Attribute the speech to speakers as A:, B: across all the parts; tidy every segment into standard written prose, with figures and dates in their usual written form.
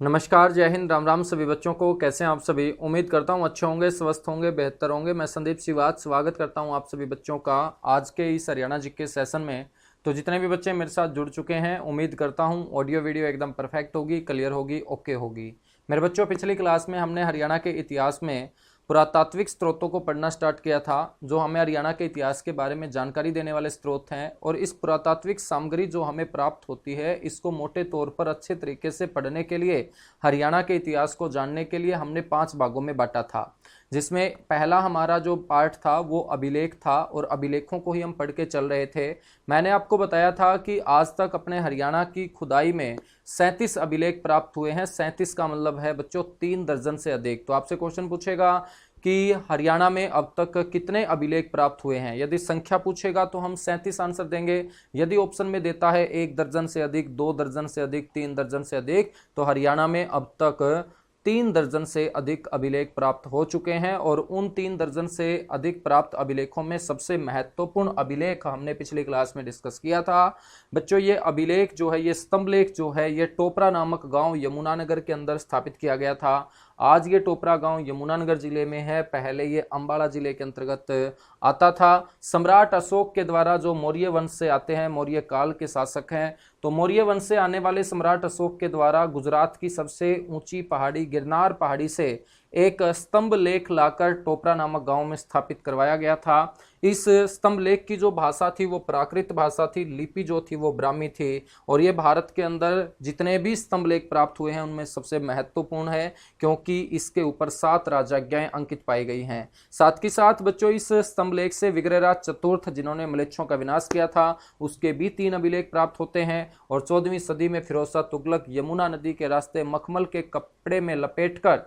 A: नमस्कार, जय हिंद, राम राम सभी बच्चों को। कैसे हैं आप सभी? उम्मीद करता हूं अच्छे होंगे, स्वस्थ होंगे, बेहतर होंगे। मैं संदीप सिवात स्वागत करता हूं आप सभी बच्चों का आज के इस हरियाणा जीके सेशन में। तो जितने भी बच्चे मेरे साथ जुड़ चुके हैं, उम्मीद करता हूं ऑडियो वीडियो एकदम परफेक्ट होगी, क्लियर होगी, ओके होगी। मेरे बच्चों, पिछली क्लास में हमने हरियाणा के इतिहास में पुरातात्विक स्रोतों को पढ़ना स्टार्ट किया था, जो हमें हरियाणा के इतिहास के बारे में जानकारी देने वाले स्रोत हैं। और इस पुरातात्विक सामग्री जो हमें प्राप्त होती है, इसको मोटे तौर पर अच्छे तरीके से पढ़ने के लिए, हरियाणा के इतिहास को जानने के लिए हमने 5 भागों में बांटा था। जिसमें पहला हमारा जो पार्ट था वो अभिलेख था, और अभिलेखों को ही हम पढ़ के चल रहे थे। मैंने आपको बताया था कि आज तक अपने हरियाणा की खुदाई में 37 अभिलेख प्राप्त हुए हैं। 37 का मतलब है बच्चों 3 दर्जन से अधिक। तो आपसे क्वेश्चन पूछेगा कि हरियाणा में अब तक कितने अभिलेख प्राप्त हुए हैं। यदि संख्या पूछेगा तो हम 37 आंसर देंगे। यदि ऑप्शन में देता है 1 दर्जन से अधिक, 2 दर्जन से अधिक, 3 दर्जन से अधिक, तो हरियाणा में अब तक 3 दर्जन से अधिक अभिलेख प्राप्त हो चुके हैं। और उन 3 दर्जन से अधिक प्राप्त अभिलेखों में सबसे महत्वपूर्ण अभिलेख हमने पिछली क्लास में डिस्कस किया था। बच्चों, ये अभिलेख जो है, ये स्तंभ लेख जो है, ये टोपरा नामक गांव यमुनानगर के अंदर स्थापित किया गया था। आज ये टोपरा गांव यमुनानगर जिले में है, पहले ये अंबाला जिले के अंतर्गत आता था। सम्राट अशोक के द्वारा, जो मौर्य वंश से आते हैं, मौर्य काल के शासक हैं, तो मौर्य वंश से आने वाले सम्राट अशोक के द्वारा गुजरात की सबसे ऊंची पहाड़ी गिरनार पहाड़ी से एक स्तंभ लेख लाकर टोपरा नामक गांव में स्थापित करवाया गया था। इस स्तंभ लेख की जो भाषा थी वो प्राकृत भाषा थी, लिपि जो थी वो ब्राह्मी थी। और ये भारत के अंदर जितने भी स्तंभ लेख प्राप्त हुए हैं उनमें सबसे महत्वपूर्ण है, क्योंकि इसके ऊपर 7 राजज्ञाएं अंकित पाई गई हैं। साथ ही साथ बच्चों, इस स्तंभ लेख से विग्रहराज चतुर्थ, जिन्होंने म्लेच्छों का विनाश किया था, उसके भी 3 अभिलेख प्राप्त होते हैं। और 14वीं सदी में फिरोज शाह तुगलक यमुना नदी के रास्ते मखमल के कपड़े में लपेटकर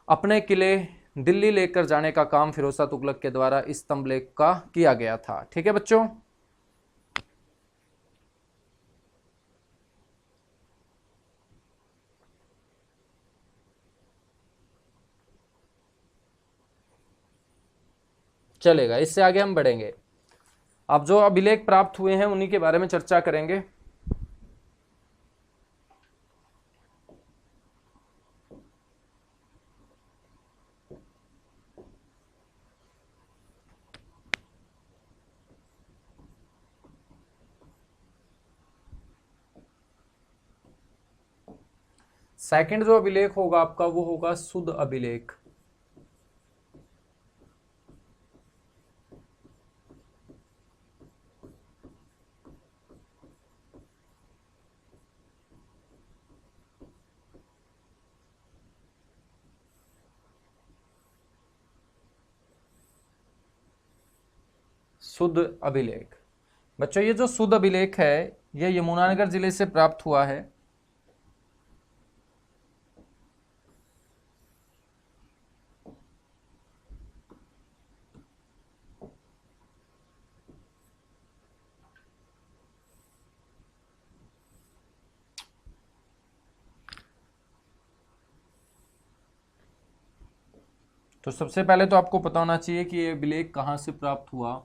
A: अपने किले दिल्ली लेकर जाने का काम फिरोज शाह तुगलक के द्वारा इस स्तंभ लेख का किया गया था। ठीक है बच्चों, चलेगा, इससे आगे हम बढ़ेंगे। अब जो अभिलेख प्राप्त हुए हैं उन्हीं के बारे में चर्चा करेंगे। सेकंड जो अभिलेख होगा आपका, वो होगा शुद्ध अभिलेख। शुद्ध अभिलेख बच्चों, ये जो शुद्ध अभिलेख है, ये यमुनानगर जिले से प्राप्त हुआ है। तो सबसे पहले तो आपको पता होना चाहिए कि ये अभिलेख कहां से प्राप्त हुआ।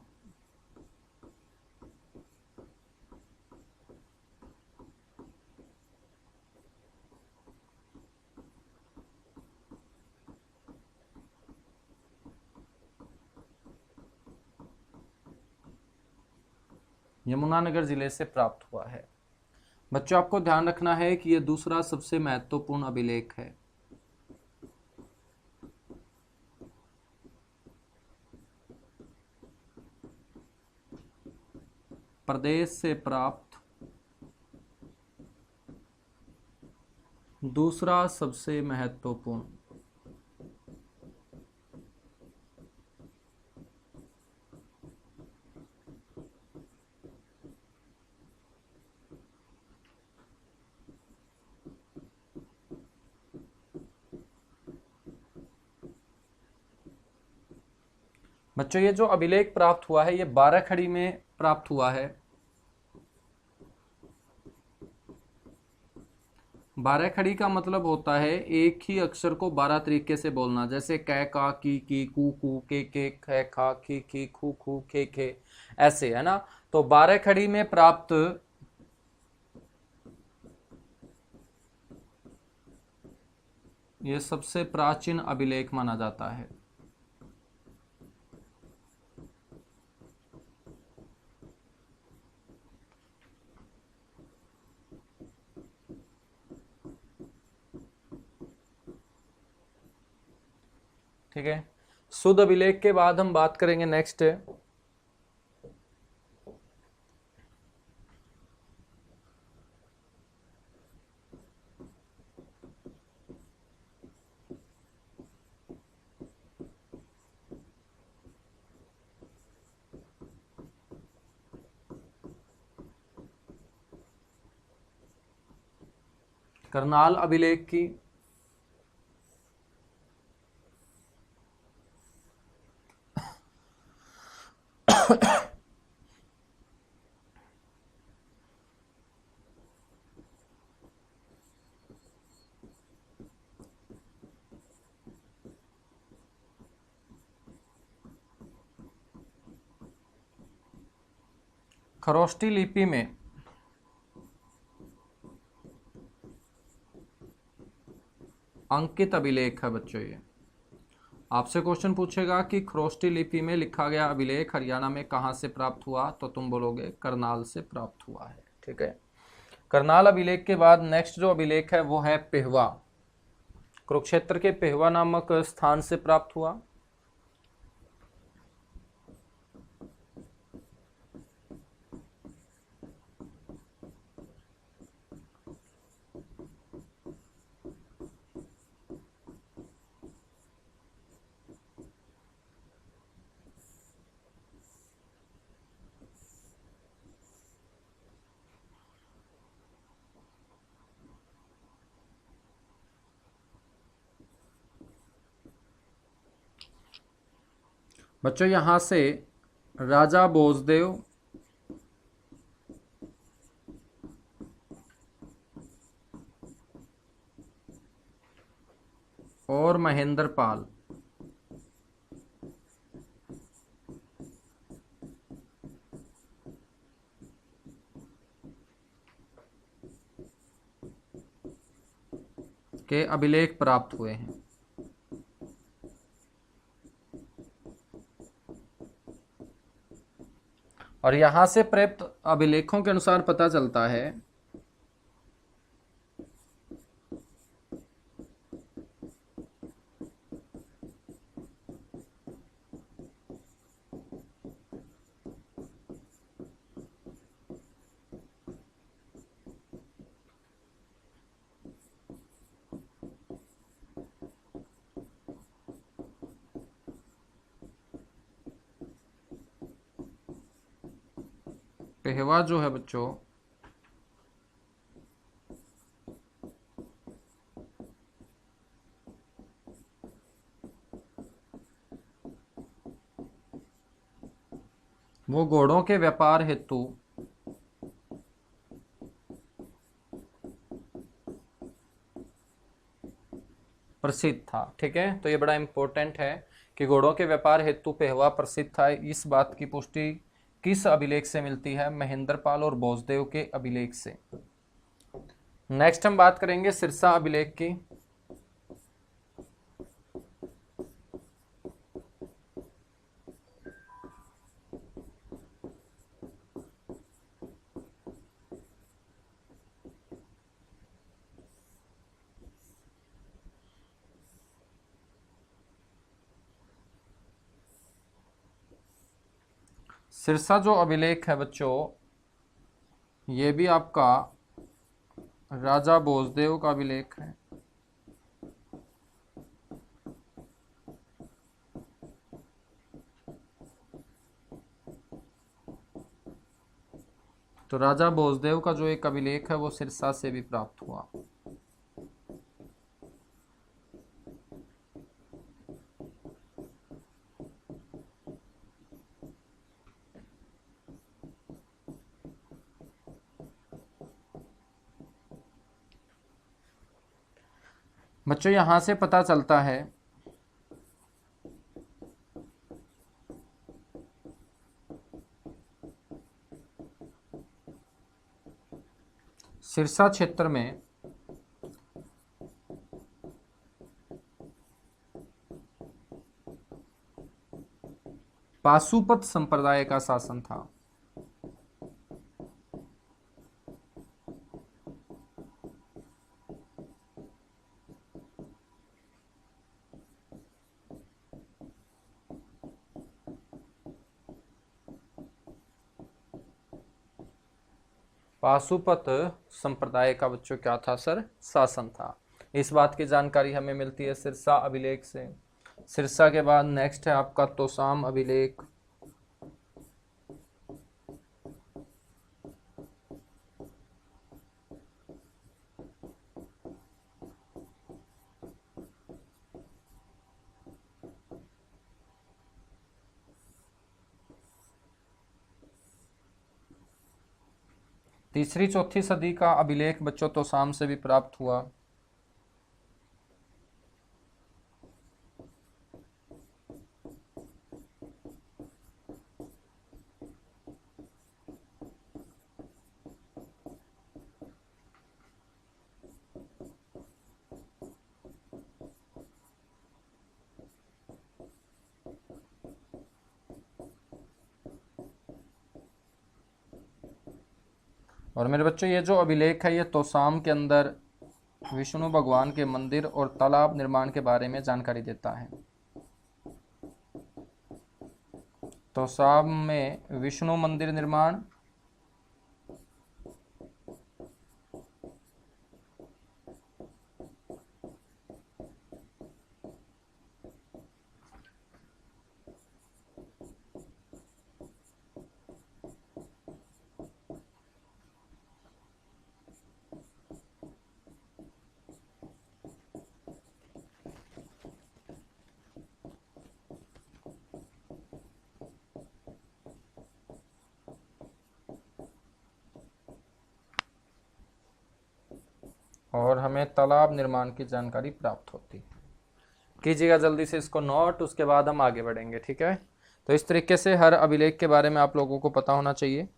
A: यमुनानगर जिले से प्राप्त हुआ है। बच्चों, आपको ध्यान रखना है कि यह दूसरा सबसे महत्वपूर्ण अभिलेख है। प्रदेश से प्राप्त दूसरा सबसे महत्वपूर्ण। बच्चों, ये जो अभिलेख प्राप्त हुआ है, ये 12खड़ी में प्राप्त हुआ है। 12खड़ी का मतलब होता है एक ही अक्षर को 12 तरीके से बोलना, जैसे कै का की कू के ख खा खी खू खू खे, ऐसे है ना। तो 12खड़ी में प्राप्त ये सबसे प्राचीन अभिलेख माना जाता है। ठीक है, शुद्ध अभिलेख के बाद हम बात करेंगे नेक्स्ट है करनाल अभिलेख की। खरोष्टी लिपि में अंकित अभिलेख है बच्चों। ये आपसे क्वेश्चन पूछेगा कि खरोष्टी लिपि में लिखा गया अभिलेख हरियाणा में कहाँ से प्राप्त हुआ, तो तुम बोलोगे करनाल से प्राप्त हुआ है। ठीक है, करनाल अभिलेख के बाद नेक्स्ट जो अभिलेख है वो है पेहवा। कुरुक्षेत्र के पेहवा नामक स्थान से प्राप्त हुआ। बच्चों यहां से राजा भोजदेव और महेंद्र पाल के अभिलेख प्राप्त हुए हैं। और यहां से प्राप्त अभिलेखों के अनुसार पता चलता है पेहवा जो है बच्चों वो घोड़ों के व्यापार हेतु प्रसिद्ध था। ठीक है, तो ये बड़ा इंपॉर्टेंट है कि घोड़ों के व्यापार हेतु पेहवा प्रसिद्ध था। इस बात की पुष्टि किस अभिलेख से मिलती है? महेंद्रपाल और भोजदेव के अभिलेख से। नेक्स्ट हम बात करेंगे सिरसा अभिलेख की। सिरसा जो अभिलेख है बच्चों ये भी आपका राजा भोजदेव का अभिलेख है। तो राजा भोजदेव का जो एक अभिलेख है वो सिरसा से भी प्राप्त हुआ। बच्चों यहां से पता चलता है सिरसा क्षेत्र में पाशुपत संप्रदाय का शासन था। पाशुपत संप्रदाय का बच्चों क्या था सर, शासन था। इस बात की जानकारी हमें मिलती है सिरसा अभिलेख से। सिरसा के बाद नेक्स्ट है आपका तोसाम अभिलेख। तीसरी चौथी सदी का अभिलेख बच्चों तोसाम से भी प्राप्त हुआ। और मेरे बच्चों ये जो अभिलेख है ये तोसाम के अंदर विष्णु भगवान के मंदिर और तालाब निर्माण के बारे में जानकारी देता है। तोसाम में विष्णु मंदिर निर्माण, और हमें तालाब निर्माण की जानकारी प्राप्त होती है। कीजिएगा जल्दी से इसको नोट, उसके बाद हम आगे बढ़ेंगे, ठीक है। तो इस तरीके से हर अभिलेख के बारे में आप लोगों को पता होना चाहिए।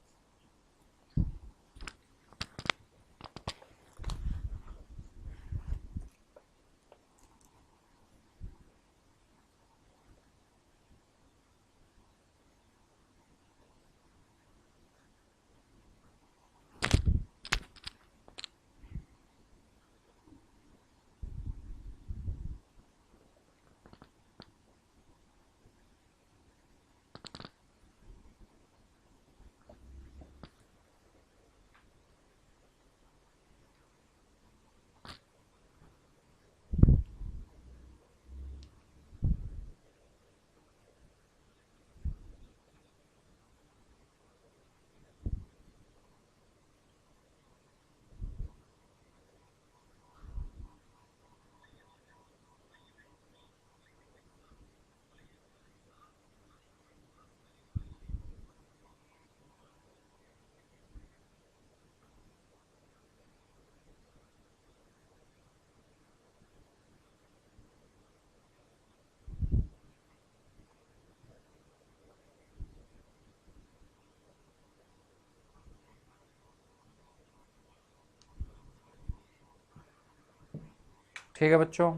A: ठीक है बच्चों,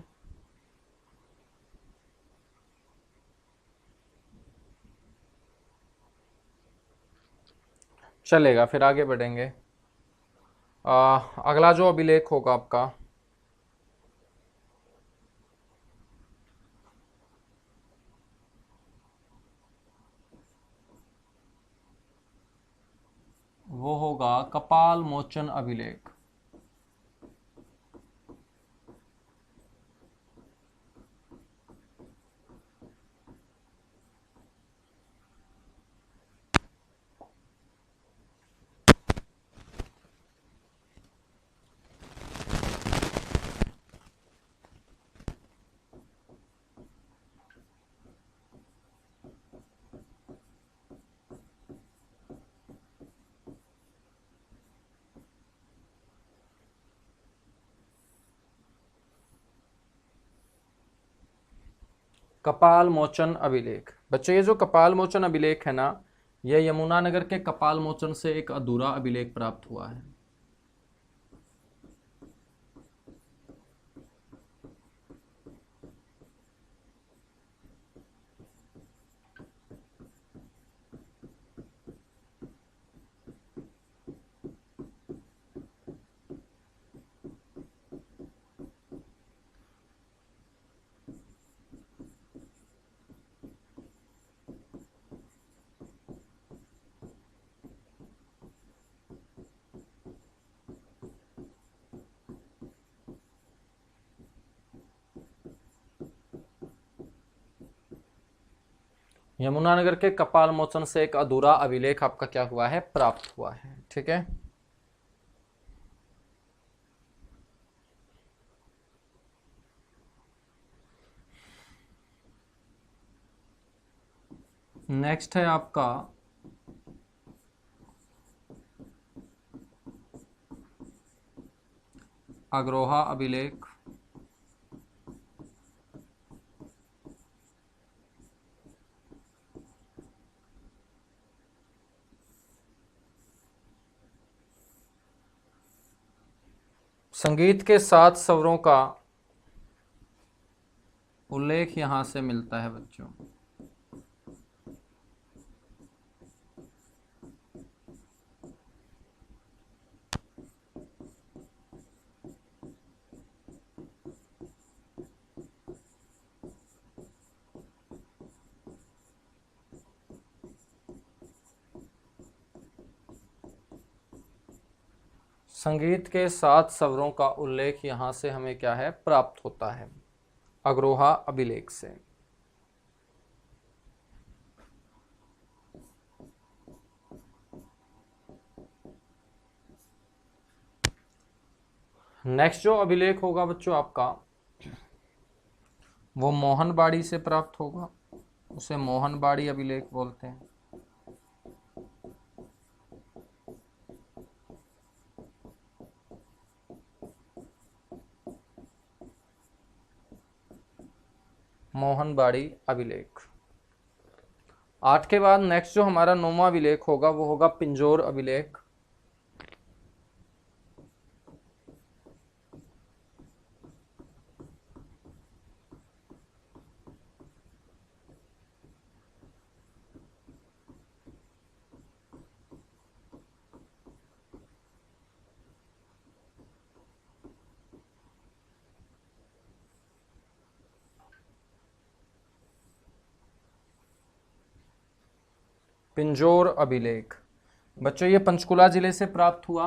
A: चलेगा, फिर आगे बढ़ेंगे। अगला जो अभिलेख होगा आपका वो होगा कपाल मोचन अभिलेख। कपाल मोचन अभिलेख बच्चों, ये जो कपाल मोचन अभिलेख है ना, ये यमुनानगर के कपाल मोचन से एक अधूरा अभिलेख प्राप्त हुआ है। यमुनानगर के कपाल मोचन से एक अधूरा अभिलेख आपका क्या हुआ है, प्राप्त हुआ है। ठीक है, नेक्स्ट है आपका अग्रोहा अभिलेख। संगीत के 7 स्वरों का उल्लेख यहां से मिलता है बच्चों। संगीत के 7 स्वरों का उल्लेख यहां से हमें क्या है, प्राप्त होता है, अग्रोहा अभिलेख से। नेक्स्ट जो अभिलेख होगा बच्चों आपका, वो मोहनबाड़ी से प्राप्त होगा, उसे मोहनबाड़ी अभिलेख बोलते हैं। मोहनबाड़ी अभिलेख। 8 के बाद नेक्स्ट जो हमारा 9वां अभिलेख होगा वो होगा पिंजौर अभिलेख। पिंजौर अभिलेख बच्चों ये पंचकुला जिले से प्राप्त हुआ।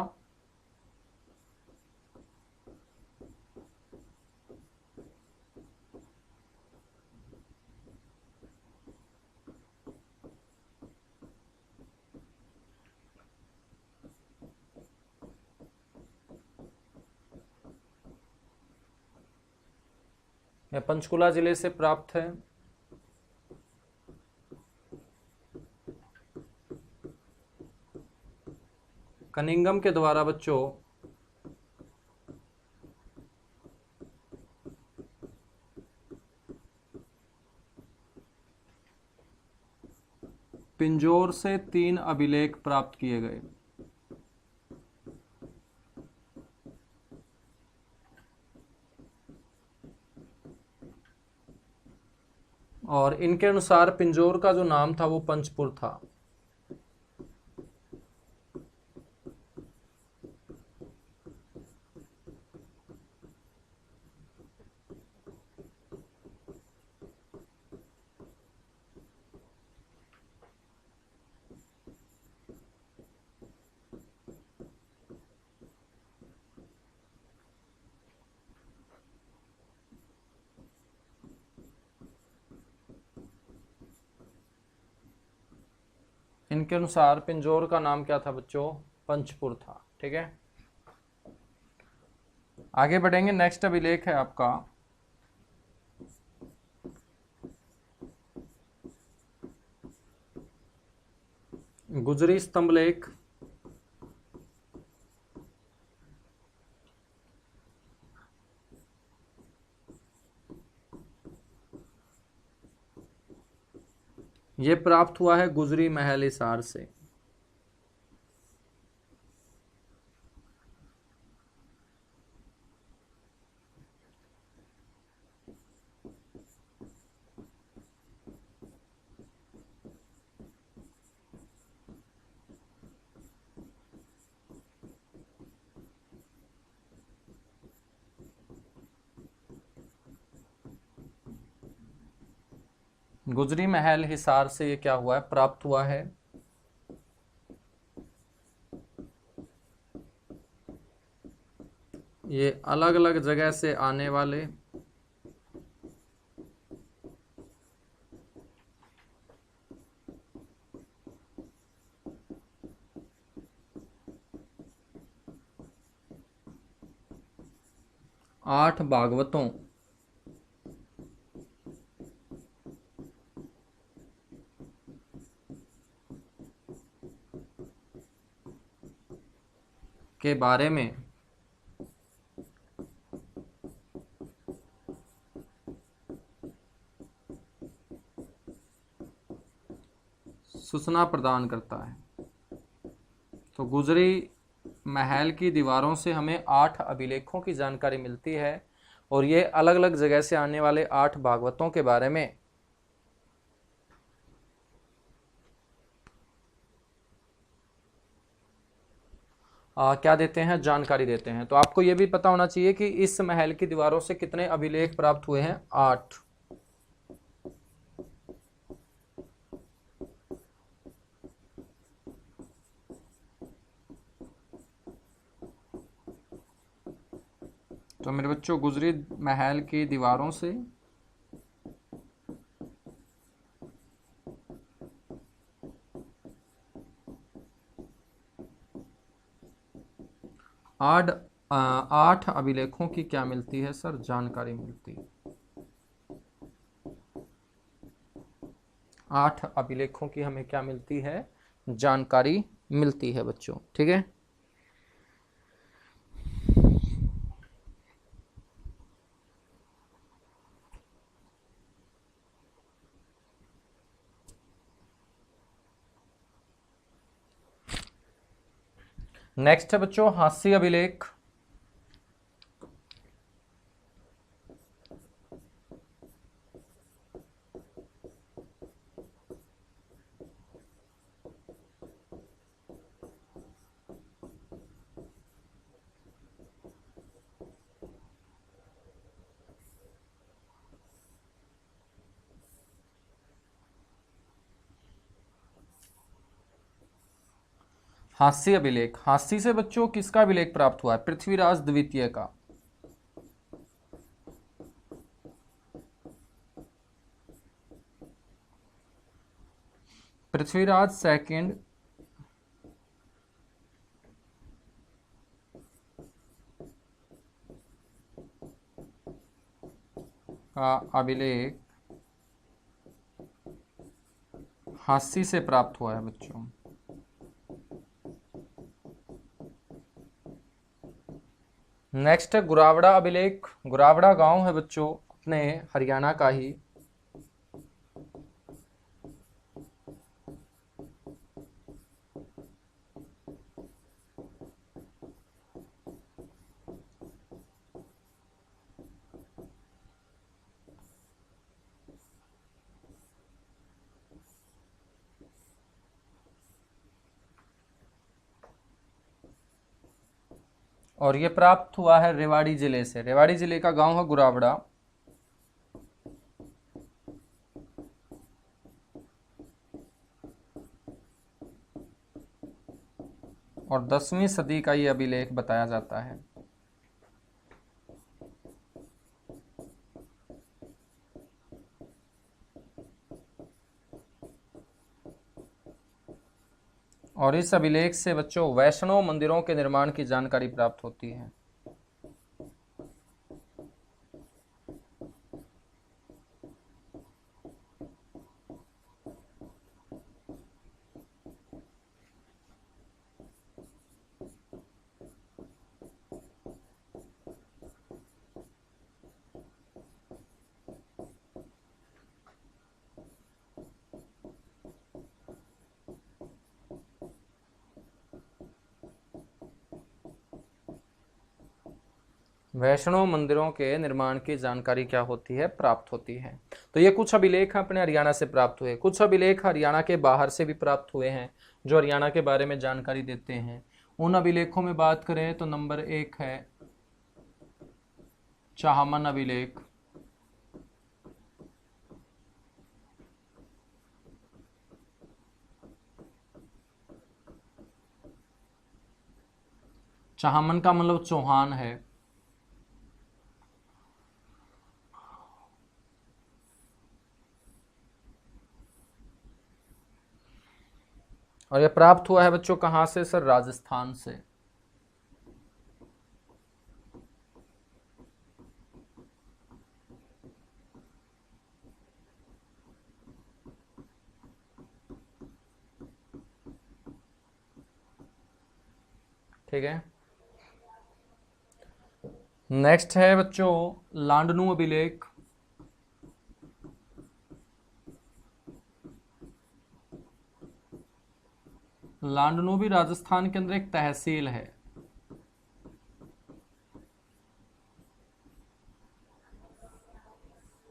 A: यह पंचकुला जिले से प्राप्त है। कनिंगम के द्वारा बच्चों पिंजौर से 3 अभिलेख प्राप्त किए गए। और इनके अनुसार पिंजौर का जो नाम था वो पंचपुर था। इनके अनुसार पिंजौर का नाम क्या था बच्चों, पंचपुर था। ठीक है, आगे बढ़ेंगे। नेक्स्ट अभिलेख है आपका गुजरी स्तंभलेख। ये प्राप्त हुआ है गुजरी महल हिसार से। गुजरी महल हिसार से ये क्या हुआ है, प्राप्त हुआ है। ये अलग अलग जगह से आने वाले 8 भागवतों के बारे में सूचना प्रदान करता है। तो गुजरी महल की दीवारों से हमें 8 अभिलेखों की जानकारी मिलती है और ये अलग अलग जगह से आने वाले 8 भागवतों के बारे में क्या देते हैं, जानकारी देते हैं। तो आपको यह भी पता होना चाहिए कि इस महल की दीवारों से कितने अभिलेख प्राप्त हुए हैं, 8। तो मेरे बच्चों, गुजरी महल की दीवारों से 8 अभिलेखों की क्या मिलती है सर, जानकारी मिलती है। 8 अभिलेखों की हमें क्या मिलती है, जानकारी मिलती है बच्चों, ठीक है। नेक्स्ट है बच्चों हास्य अभिलेख। हास्य अभिलेख, हास्य से बच्चों किसका अभिलेख प्राप्त हुआ है, पृथ्वीराज द्वितीय का। पृथ्वीराज सेकंड का अभिलेख हास्य से प्राप्त हुआ है बच्चों। नेक्स्ट है गुरावड़ा अभिलेख। गुरावड़ा गांव है बच्चों अपने हरियाणा का ही। और ये प्राप्त हुआ है रेवाड़ी जिले से। रेवाड़ी जिले का गांव है गुरावड़ा। और 10वीं सदी का ये अभिलेख बताया जाता है। और इस अभिलेख से बच्चों वैष्णव मंदिरों के निर्माण की जानकारी प्राप्त होती है। वैष्णव मंदिरों के निर्माण की जानकारी क्या होती है, प्राप्त होती है। तो ये कुछ अभिलेख अपने हरियाणा से प्राप्त हुए। कुछ अभिलेख हरियाणा के बाहर से भी प्राप्त हुए हैं जो हरियाणा के बारे में जानकारी देते हैं। उन अभिलेखों में बात करें तो नंबर 1 है चाहमन अभिलेख। चाहमन का मतलब चौहान है। और यह प्राप्त हुआ है बच्चों कहां से सर, राजस्थान से। ठीक है। नेक्स्ट है बच्चों लांडनू अभिलेख। लांडनू भी राजस्थान के अंदर एक तहसील है।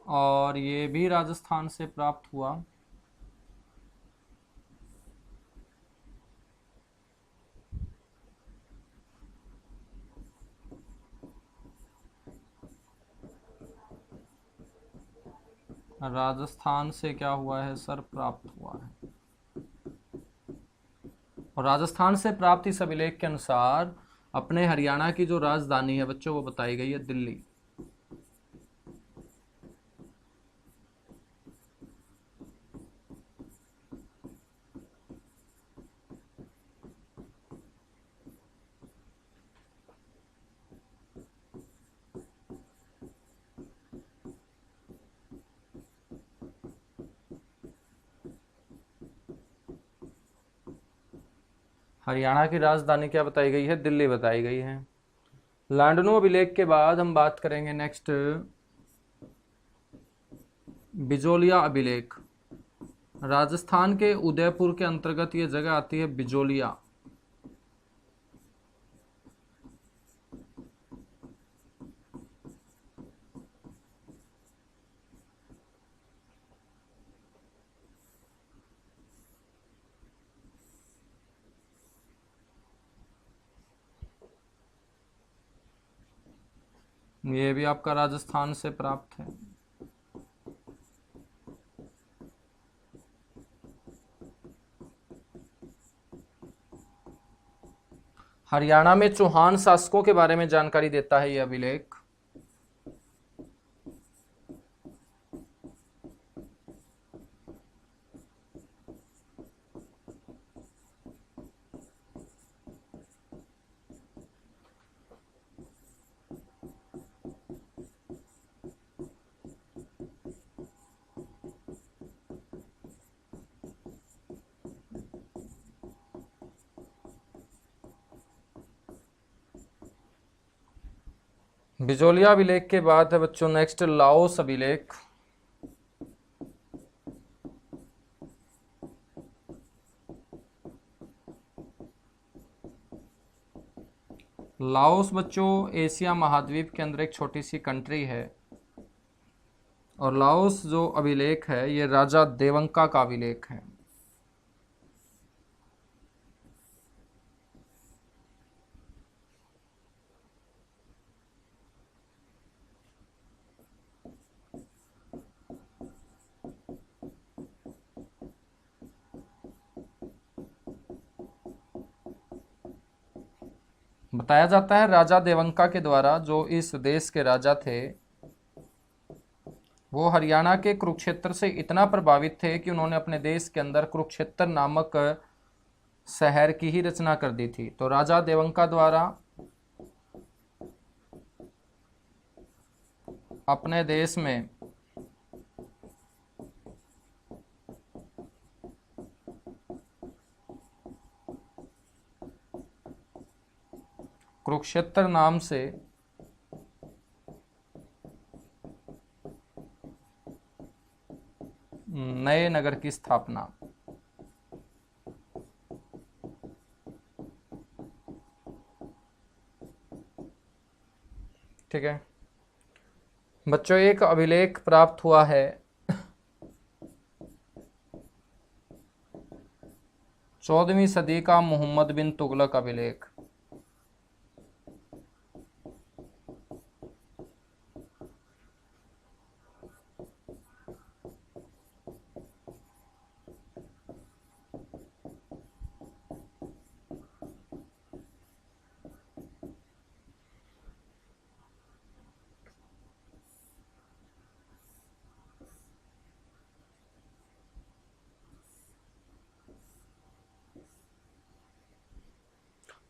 A: और ये भी राजस्थान से प्राप्त हुआ। राजस्थान से क्या हुआ है सर, प्राप्त हुआ है। और राजस्थान से प्राप्त इस अभिलेख के अनुसार अपने हरियाणा की जो राजधानी है बच्चों वो बताई गई है दिल्ली। हरियाणा की राजधानी क्या बताई गई है, दिल्ली बताई गई है। लांडनू अभिलेख के बाद हम बात करेंगे नेक्स्ट बिजोलिया अभिलेख। राजस्थान के उदयपुर के अंतर्गत ये जगह आती है बिजोलिया। ये भी आपका राजस्थान से प्राप्त है। हरियाणा में चौहान शासकों के बारे में जानकारी देता है यह अभिलेख। बिजोलिया अभिलेख के बाद है बच्चों नेक्स्ट लाओस अभिलेख। लाओस बच्चों एशिया महाद्वीप के अंदर एक छोटी सी कंट्री है। और लाओस जो अभिलेख है ये राजा देवंका का अभिलेख है। बताया जाता है राजा देवंका के द्वारा जो इस देश के राजा थे वो हरियाणा के कुरुक्षेत्र से इतना प्रभावित थे कि उन्होंने अपने देश के अंदर कुरुक्षेत्र नामक शहर की ही रचना कर दी थी। तो राजा देवंका द्वारा अपने देश में कुरुक्षेत्र नाम से नए नगर की स्थापना। ठीक है बच्चों, एक अभिलेख प्राप्त हुआ है 14वीं सदी का मोहम्मद बिन तुगलक अभिलेख।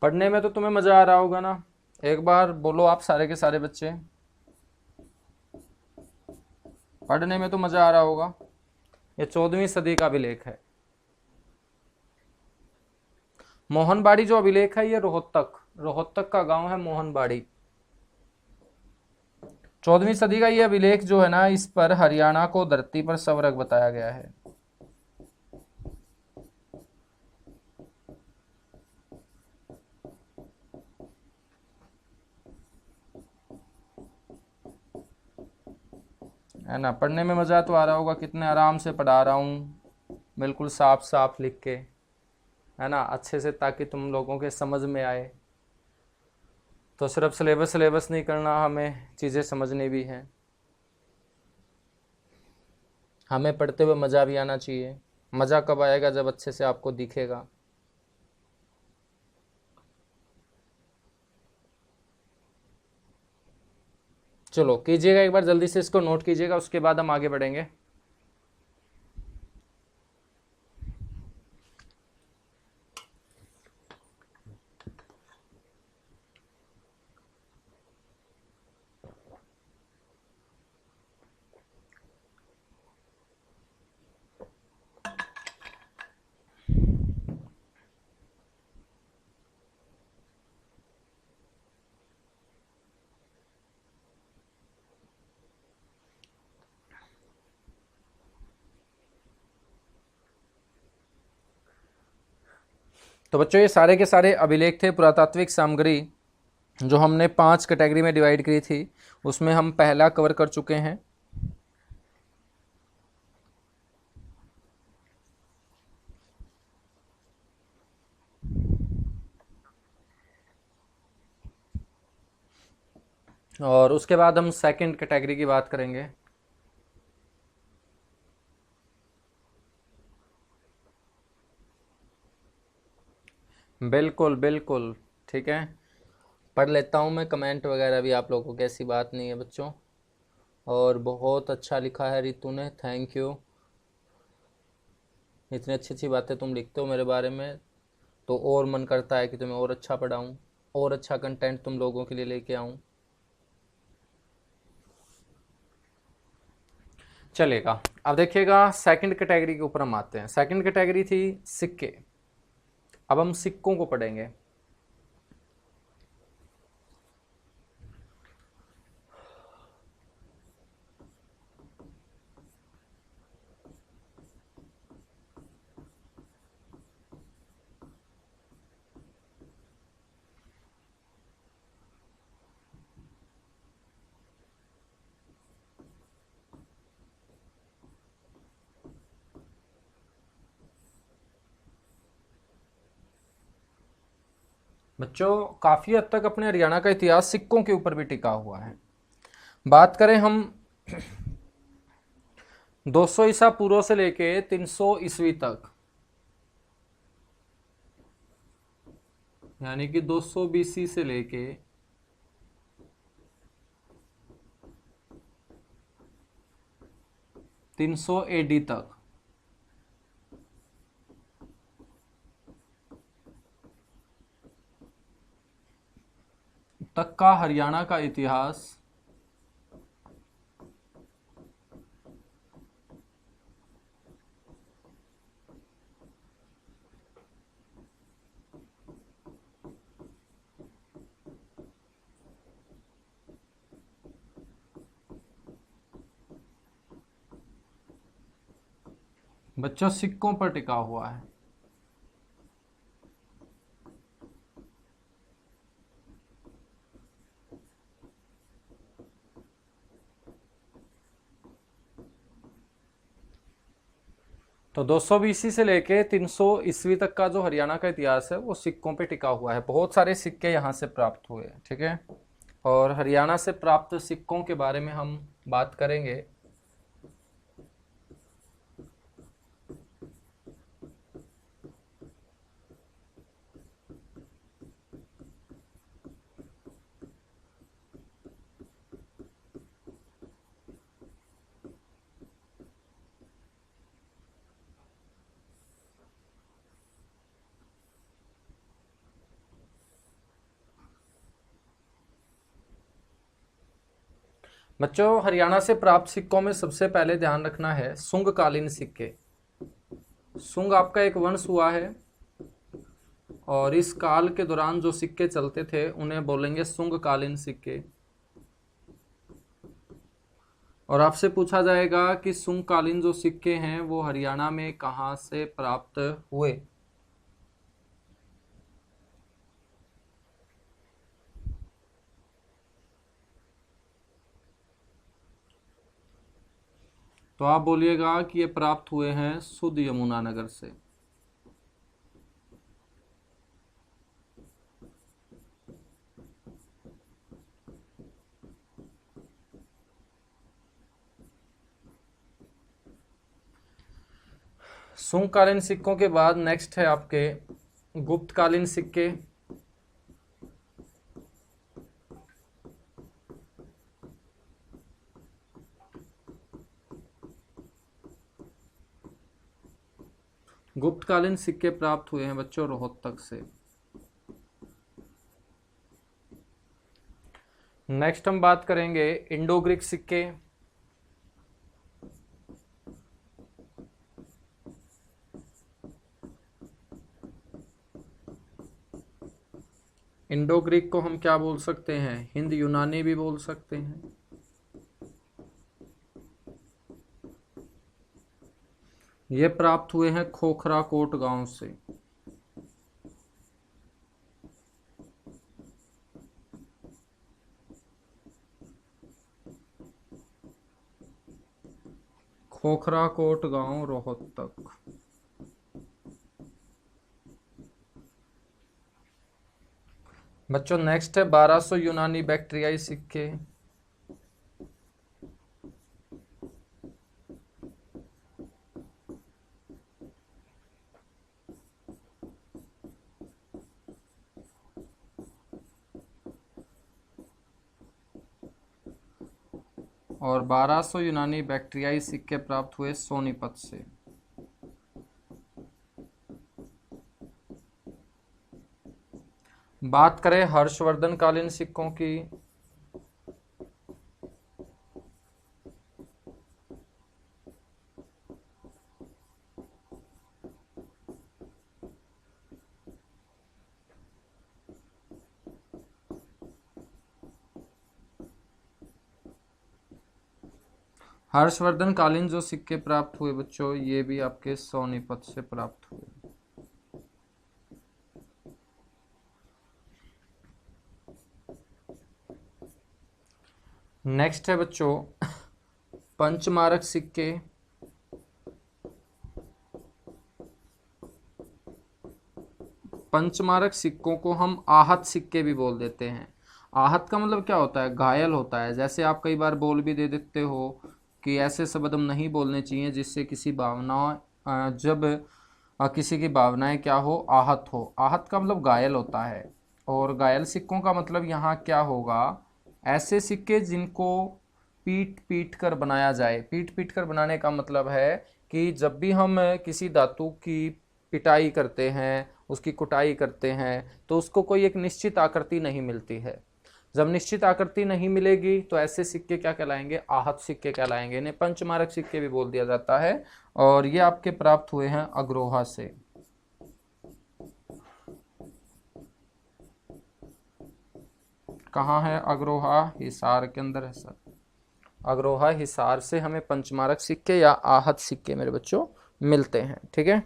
A: पढ़ने में तो तुम्हें मजा आ रहा होगा ना, एक बार बोलो आप सारे के सारे बच्चे, पढ़ने में तो मजा आ रहा होगा। ये 14वीं सदी का अभिलेख है। मोहनबाड़ी जो अभिलेख है ये रोहतक रोहतक का गांव है मोहनबाड़ी। 14वीं सदी का ये अभिलेख जो है ना, इस पर हरियाणा को धरती पर स्वर्ग बताया गया है। है ना, पढ़ने में मजा तो आ रहा होगा, कितने आराम से पढ़ा रहा हूँ, बिल्कुल साफ साफ लिख के, है ना, अच्छे से, ताकि तुम लोगों के समझ में आए। तो सिर्फ सिलेबस सिलेबस नहीं करना, हमें चीज़ें समझनी भी हैं, हमें पढ़ते हुए मज़ा भी आना चाहिए। मज़ा कब आएगा? जब अच्छे से आपको दिखेगा। चलो कीजिएगा एक बार, जल्दी से इसको नोट कीजिएगा, उसके बाद हम आगे बढ़ेंगे। तो बच्चों, ये सारे के सारे अभिलेख थे, पुरातात्विक सामग्री, जो हमने 5 कैटेगरी में डिवाइड करी थी, उसमें हम पहला कवर कर चुके हैं। और उसके बाद हम सेकंड कैटेगरी की बात करेंगे। बिल्कुल बिल्कुल, ठीक है, पढ़ लेता हूँ मैं कमेंट वगैरह भी आप लोगों को, कैसी बात नहीं है बच्चों। और बहुत अच्छा लिखा है रितु ने, थैंक यू। इतनी अच्छी अच्छी बातें तुम लिखते हो मेरे बारे में, तो और मन करता है कि तुम्हें और अच्छा पढ़ाऊँ, और अच्छा कंटेंट तुम लोगों के लिए लेके आऊँ। चलेगा, अब देखिएगा सेकंड कैटेगरी के ऊपर हम आते हैं। सेकंड कैटेगरी थी सिक्के। अब हम सिक्कों को पढ़ेंगे। बच्चों, काफ़ी हद तक अपने हरियाणा का इतिहास सिक्कों के ऊपर भी टिका हुआ है। बात करें हम 200 ईसा पूर्व से लेके 300 ईस्वी तक, यानी कि 200 बीसी से लेके 300 एडी तक का हरियाणा का इतिहास बच्चों सिक्कों पर टिका हुआ है। तो 200 बीसी से लेके 300 ईस्वी तक का जो हरियाणा का इतिहास है वो सिक्कों पे टिका हुआ है। बहुत सारे सिक्के यहाँ से प्राप्त हुए, ठीक है, और हरियाणा से प्राप्त सिक्कों के बारे में हम बात करेंगे। बच्चों, हरियाणा से प्राप्त सिक्कों में सबसे पहले ध्यान रखना है सुंगकालीन सिक्के। सुंग आपका एक वंश हुआ है, और इस काल के दौरान जो सिक्के चलते थे उन्हें बोलेंगे शुंगकालीन सिक्के। और आपसे पूछा जाएगा कि शुंगकालीन जो सिक्के हैं वो हरियाणा में कहाँ से प्राप्त हुए। तो आप बोलिएगा कि ये प्राप्त हुए हैं सुध यमुनानगर से। शुंगकालीन सिक्कों के बाद नेक्स्ट है आपके गुप्तकालीन सिक्के। गुप्तकालीन सिक्के प्राप्त हुए हैं बच्चों रोहतक से। नेक्स्ट हम बात करेंगे इंडो ग्रीक सिक्के। इंडो ग्रीक को हम क्या बोल सकते हैं, हिंद यूनानी भी बोल सकते हैं। ये प्राप्त हुए हैं खोखरा कोट गांव से। खोखरा कोट गांव रोहतक। बच्चों नेक्स्ट है 1200 यूनानी बैक्टीरियाई सिक्के। और 1200 यूनानी बैक्टीरियाई सिक्के प्राप्त हुए सोनीपत से। बात करें हर्षवर्धन कालीन सिक्कों की। हर्षवर्धन कालीन जो सिक्के प्राप्त हुए बच्चों ये भी आपके सोनीपत से प्राप्त हुए। नेक्स्ट है बच्चों पंचमारक सिक्के। पंचमारक सिक्कों को हम आहत सिक्के भी बोल देते हैं। आहत का मतलब क्या होता है, घायल होता है। जैसे आप कई बार बोल भी दे देते हो कि ऐसे शब्द हम नहीं बोलने चाहिए जिससे किसी भावना जब किसी की भावनाएं क्या हो, आहत हो। आहत का मतलब घायल होता है। और घायल सिक्कों का मतलब यहाँ क्या होगा, ऐसे सिक्के जिनको पीट पीट कर बनाया जाए। पीट पीट कर बनाने का मतलब है कि जब भी हम किसी धातु की पिटाई करते हैं, उसकी कुटाई करते हैं, तो उसको कोई एक निश्चित आकृति नहीं मिलती है। जब निश्चित आकृति नहीं मिलेगी तो ऐसे सिक्के क्या कहलाएंगे, आहत सिक्के कहलाएंगे। इन्हें पंचमारक सिक्के भी बोल दिया जाता है। और ये आपके प्राप्त हुए हैं अग्रोहा से। कहाँ है अग्रोहा, हिसार के अंदर है सर। अग्रोहा हिसार से हमें पंचमारक सिक्के या आहत सिक्के मेरे बच्चों मिलते हैं। ठीक है।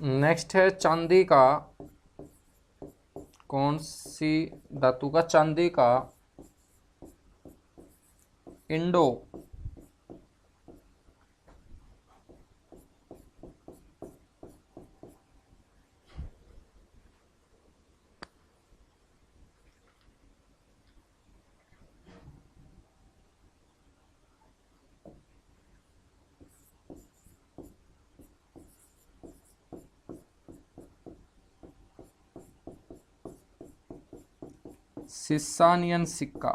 A: नेक्स्ट है चांदी का। कौन सी धातु का, चांदी का इंडो सिसानियन सिक्का।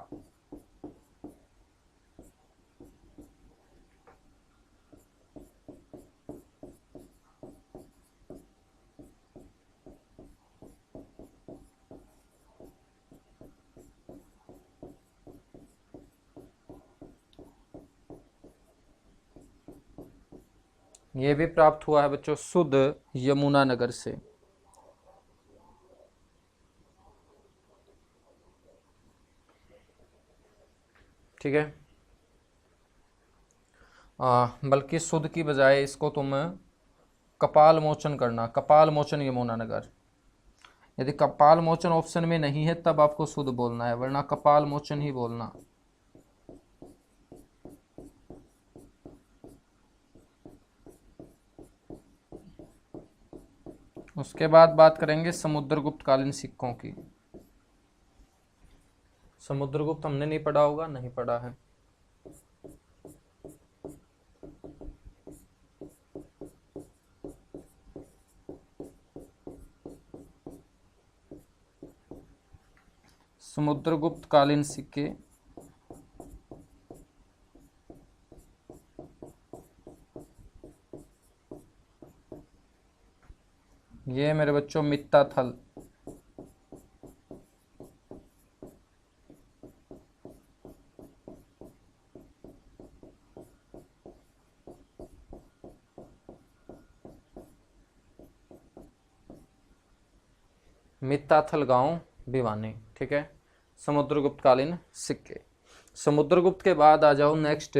A: ये भी प्राप्त हुआ है बच्चों शुद्ध यमुनानगर से। ठीक है, बल्कि शुद्ध की बजाय इसको तुम कपाल मोचन करना, कपाल मोचन यमुनानगर। यदि कपाल मोचन ऑप्शन में नहीं है तब आपको शुद्ध बोलना है, वरना कपाल मोचन ही बोलना। उसके बाद बात करेंगे समुद्रगुप्त कालीन सिक्कों की। समुद्रगुप्त हमने नहीं पढ़ा होगा, नहीं पढ़ा है। समुद्रगुप्त कालीन सिक्के ये मेरे बच्चों मित्ता थल। मित्ताथल गांव भिवानी। ठीक है, समुद्रगुप्त कालीन सिक्के। समुद्रगुप्त के बाद आ जाओ नेक्स्ट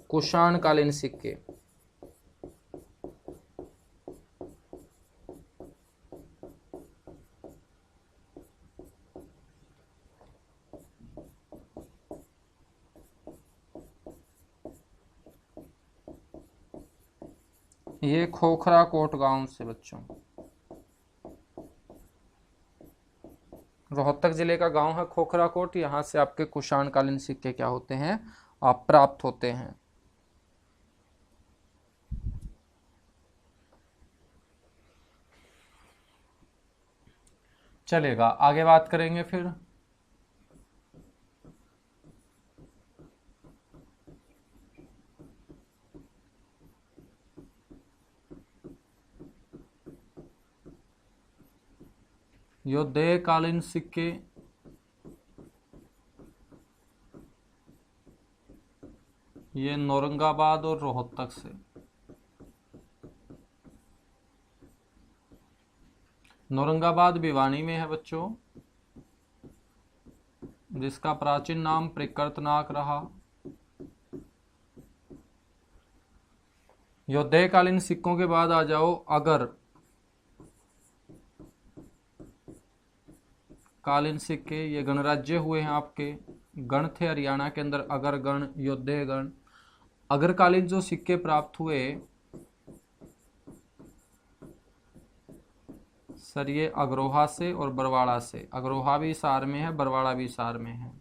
A: कुषाण कालीन सिक्के। ये खोखरा कोट गांव से बच्चों, रोहतक जिले का गांव है खोखरा कोट। यहाँ से आपके कुषाण कालीन सिक्के क्या होते हैं, आप प्राप्त होते हैं। चलेगा, आगे बात करेंगे फिर। योद्धेय कालीन सिक्के ये औरंगाबाद और रोहतक से। औरंगाबाद भिवानी में है बच्चों, जिसका प्राचीन नाम प्रिकर्तनाक रहा। योद्धेय कालीन सिक्कों के बाद आ जाओ अगर कालीन सिक्के। ये गणराज्य हुए हैं आपके, गण थे हरियाणा के अंदर, अगर गण, योद्धेय गण। अगर कालीन जो सिक्के प्राप्त हुए सर ये अग्रोहा से और बरवाड़ा से। अग्रोहा भी हिसार में है, बरवाड़ा भी हिसार में है।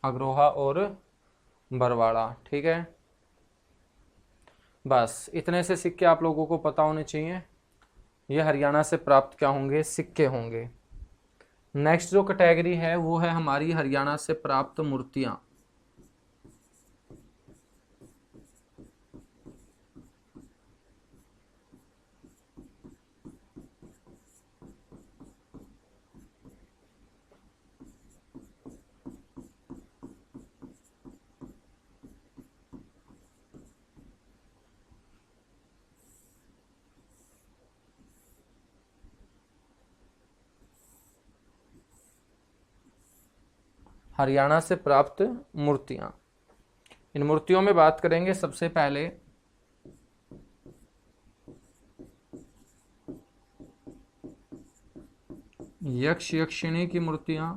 A: अग्रोहा और बरवाड़ा। ठीक है, बस इतने से सिक्के आप लोगों को पता होने चाहिए। ये हरियाणा से प्राप्त क्या होंगे, सिक्के होंगे। नेक्स्ट जो कैटेगरी है वो है हमारी हरियाणा से प्राप्त मूर्तियां। हरियाणा से प्राप्त मूर्तियां, इन मूर्तियों में बात करेंगे सबसे पहले यक्ष यक्षिणी की मूर्तियां।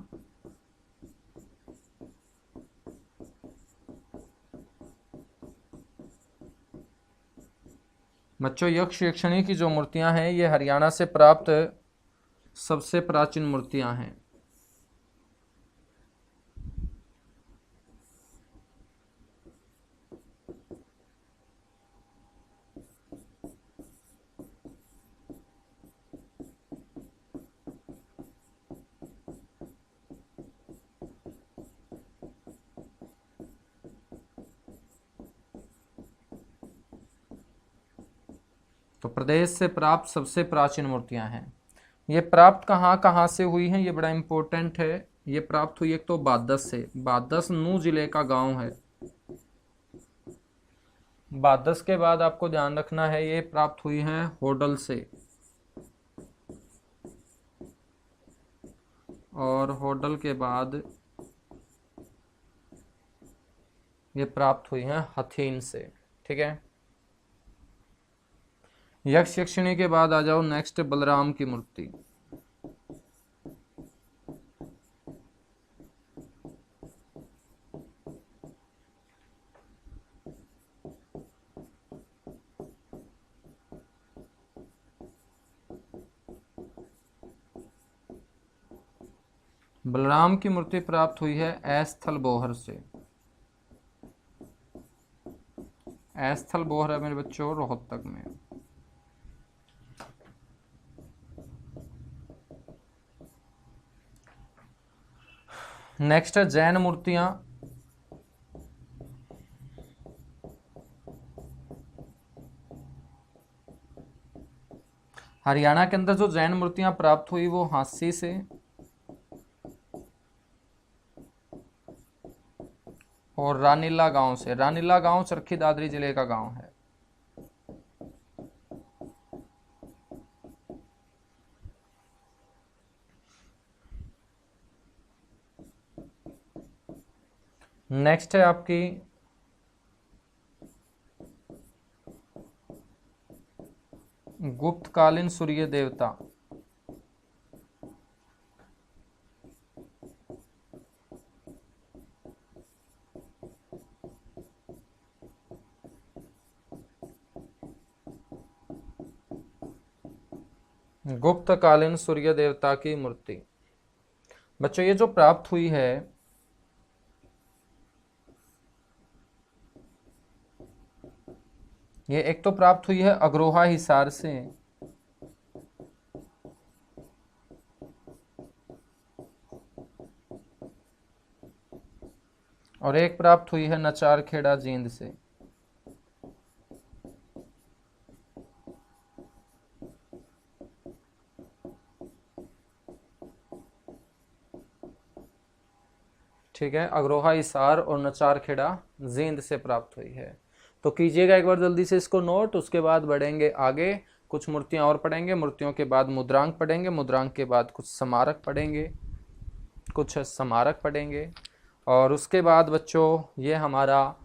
A: बच्चों यक्ष यक्षिणी की जो मूर्तियां हैं ये हरियाणा से प्राप्त सबसे प्राचीन मूर्तियां हैं। तो प्रदेश से प्राप्त सबसे प्राचीन मूर्तियां हैं। ये प्राप्त कहाँ कहाँ से हुई है, ये बड़ा इंपॉर्टेंट है। ये प्राप्त हुई एक तो बादस से, बादस नू जिले का गांव है। बादस के बाद आपको ध्यान रखना है ये प्राप्त हुई है होडल से, और होडल के बाद ये प्राप्त हुई है हथीन से। ठीक है, यक्ष यक्षिणी के बाद आ जाओ नेक्स्ट बलराम की मूर्ति। बलराम की मूर्ति प्राप्त हुई है ऐस्थल बोहर से। ऐस्थल बोहर है मेरे बच्चों रोहतक में। नेक्स्ट है जैन मूर्तियां। हरियाणा के अंदर जो जैन मूर्तियां प्राप्त हुई वो हांसी से और रानीला गांव से। रानीला गांव चरखी दादरी जिले का गांव है। नेक्स्ट है आपकी गुप्तकालीन सूर्य देवता। गुप्तकालीन सूर्य देवता की मूर्ति बच्चों ये जो प्राप्त हुई है ये एक तो प्राप्त हुई है अग्रोहा हिसार से, और एक प्राप्त हुई है नचार खेड़ा जींद से। ठीक है, अग्रोहा हिसार और नचार खेड़ा जींद से प्राप्त हुई है। तो कीजिएगा एक बार जल्दी से इसको नोट, उसके बाद बढ़ेंगे आगे, कुछ मूर्तियां और पढ़ेंगे, मूर्तियों के बाद मुद्रांक पढ़ेंगे, मुद्रांक के बाद कुछ स्मारक पढ़ेंगे, और उसके बाद बच्चों ये हमारा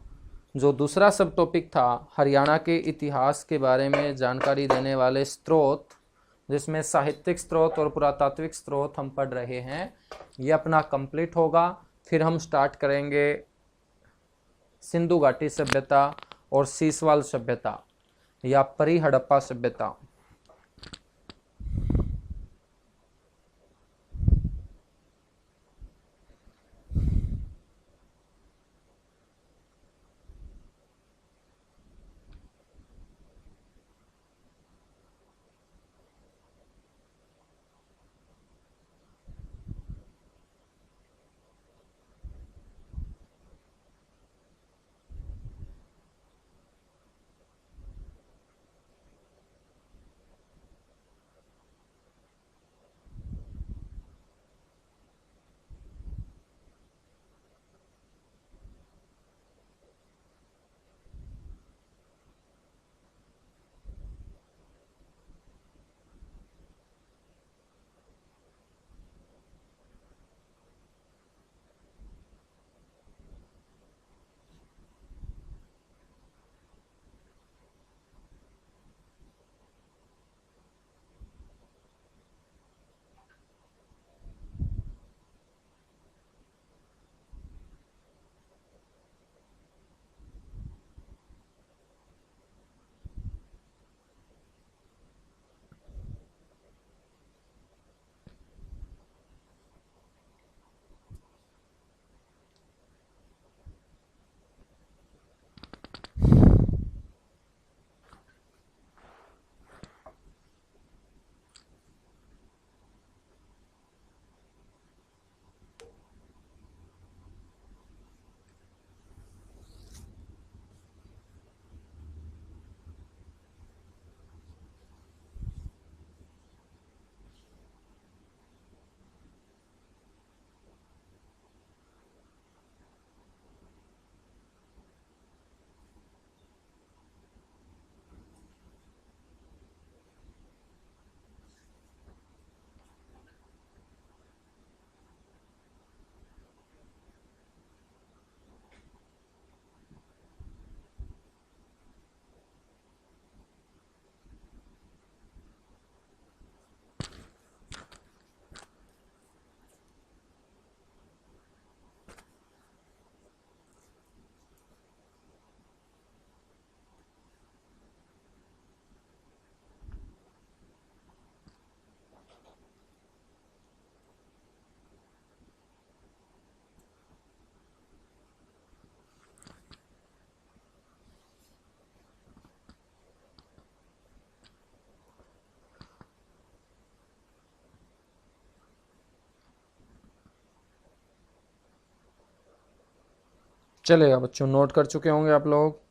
A: जो दूसरा सब टॉपिक था हरियाणा के इतिहास के बारे में जानकारी देने वाले स्रोत, जिसमें साहित्यिक स्रोत और पुरातात्विक स्रोत हम पढ़ रहे हैं, ये अपना कंप्लीट होगा। फिर हम स्टार्ट करेंगे सिंधु घाटी सभ्यता और सीसवाल सभ्यता या परी हड़प्पा सभ्यता। चलेगा बच्चों, नोट कर चुके होंगे आप लोग।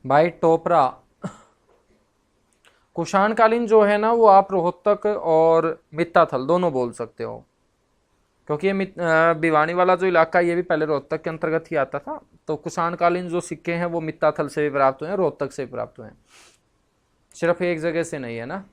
A: भाई टोपरा, कुषाण कालीन जो है ना वो आप रोहतक और मित्ताथल दोनों बोल सकते हो, क्योंकि ये भिवानी वाला जो इलाका है ये भी पहले रोहतक के अंतर्गत ही आता था। तो कुषाण कालीन जो सिक्के हैं वो मित्ताथल से भी प्राप्त हुए हैं, रोहतक से भी प्राप्त हुए हैं, सिर्फ एक जगह से नहीं है ना।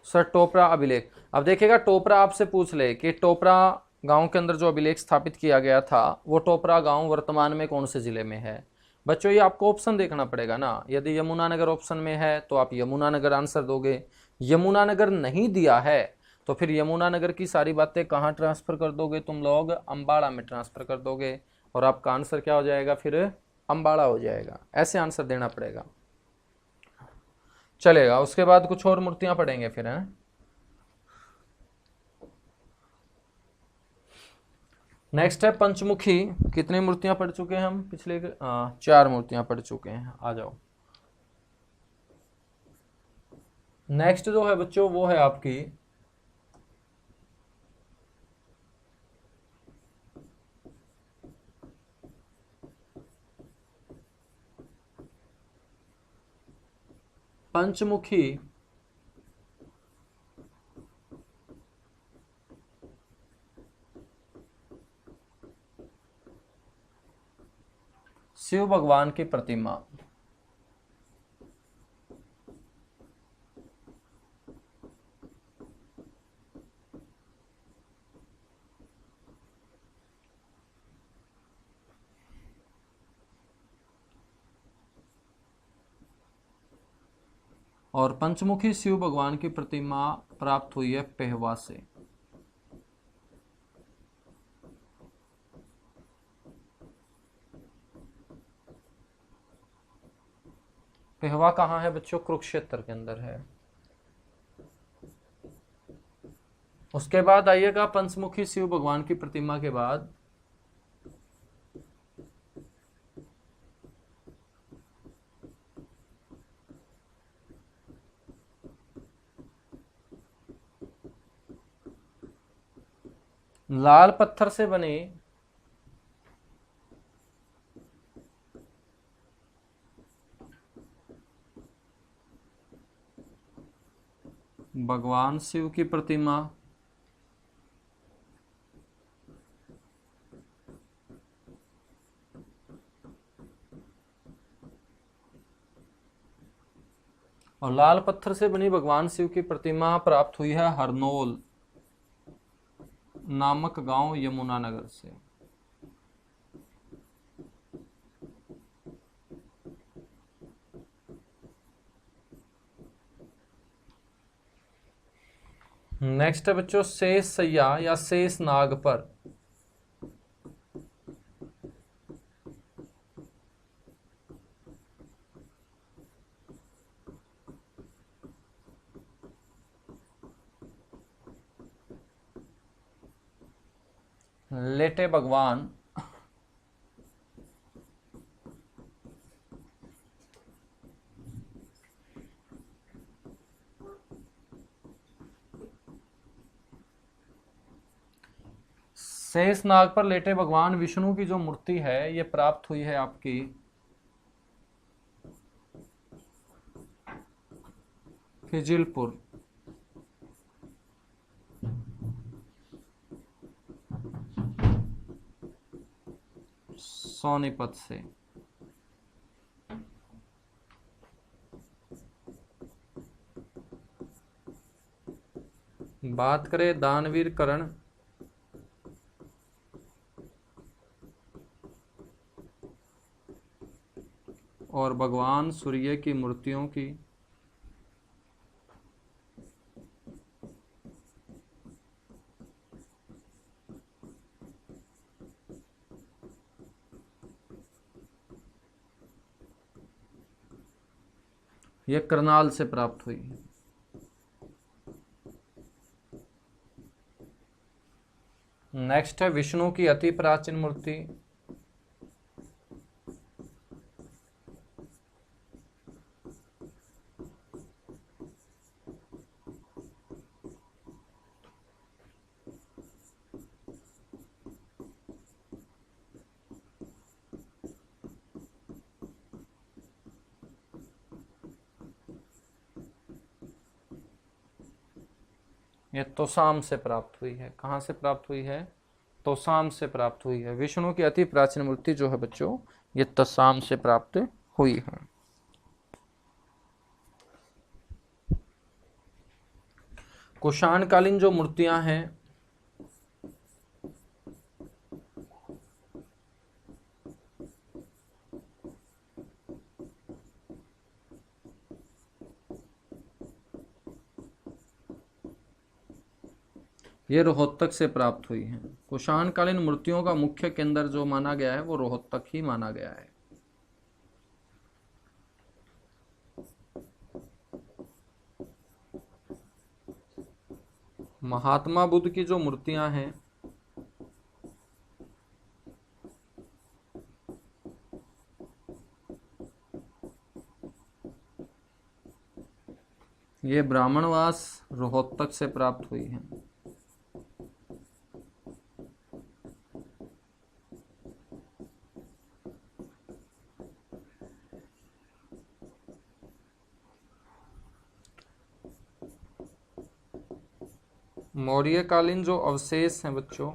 A: सर टोपरा अभिलेख, अब देखिएगा टोपरा आपसे पूछ ले कि टोपरा गांव के अंदर जो अभिलेख स्थापित किया गया था वो टोपरा गांव वर्तमान में कौन से जिले में है। बच्चों ये आपको ऑप्शन देखना पड़ेगा ना, यदि यमुनानगर ऑप्शन में है तो आप यमुनानगर आंसर दोगे, यमुनानगर नहीं दिया है तो फिर यमुनानगर की सारी बातें कहाँ ट्रांसफर कर दोगे तुम लोग, अम्बाड़ा में ट्रांसफर कर दोगे, और आपका आंसर क्या हो जाएगा फिर, अम्बाड़ा हो जाएगा। ऐसे आंसर देना पड़ेगा। चलेगा, उसके बाद कुछ और मूर्तियां पढ़ेंगे फिर, हैं। नेक्स्ट है पंचमुखी। कितनी मूर्तियां पढ़ चुके हैं हम पिछले, 4 मूर्तियां पढ़ चुके हैं। आ जाओ, नेक्स्ट जो है बच्चों वो है आपकी पंचमुखी शिव भगवान की प्रतिमा। और पंचमुखी शिव भगवान की प्रतिमा प्राप्त हुई है पेहवा से। पेहवा कहाँ है बच्चों, कुरुक्षेत्र के अंदर है। उसके बाद आइएगा पंचमुखी शिव भगवान की प्रतिमा के बाद लाल पत्थर से बने भगवान शिव की प्रतिमा, और लाल पत्थर से बनी भगवान शिव की प्रतिमा प्राप्त हुई है हरनोल नामक गांव यमुनानगर से। नेक्स्ट है बच्चों शेष सैया या शेष नाग पर। लेटे भगवान शेष नाग पर लेटे भगवान विष्णु की जो मूर्ति है ये प्राप्त हुई है आपकी फिजिलपुर, सोनीपत से। बात करें दानवीर करण, और भगवान सूर्य की मूर्तियों की, ये करनाल से प्राप्त हुई है। नेक्स्ट है विष्णु की अति प्राचीन मूर्ति। ये तोसाम से प्राप्त हुई है। कहाँ से प्राप्त हुई है? तोसाम से प्राप्त हुई है। विष्णु की अति प्राचीन मूर्ति जो है बच्चों, ये तोसाम से प्राप्त हुई है। कुषाण कालीन जो मूर्तियां हैं, ये रोहतक से प्राप्त हुई हैं। कुषाण कालीन मूर्तियों का मुख्य केंद्र जो माना गया है वो रोहतक ही माना गया है। महात्मा बुद्ध की जो मूर्तियां हैं, ये ब्राह्मणवास रोहतक से प्राप्त हुई हैं। मौर्यकालीन जो अवशेष हैं बच्चों,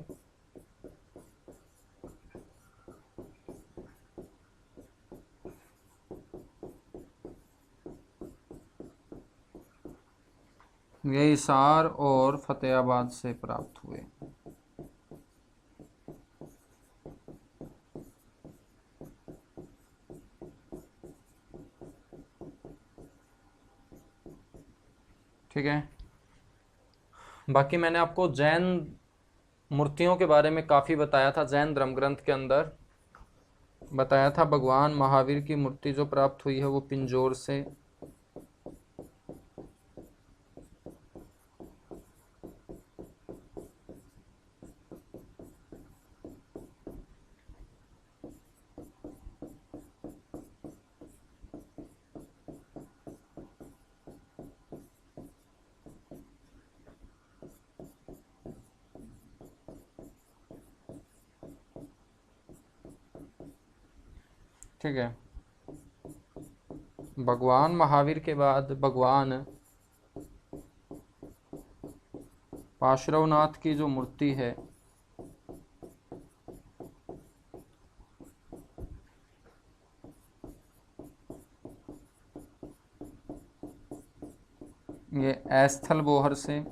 A: ये हिसार और फतेहाबाद से प्राप्त हुए। ठीक है। बाकी मैंने आपको जैन मूर्तियों के बारे में काफ़ी बताया था। जैन धर्म ग्रंथ के अंदर बताया था भगवान महावीर की मूर्ति जो प्राप्त हुई है वो पिंजौर से। ठीक है। भगवान महावीर के बाद भगवान पार्श्वनाथ की जो मूर्ति है, ये स्थल बोहर से।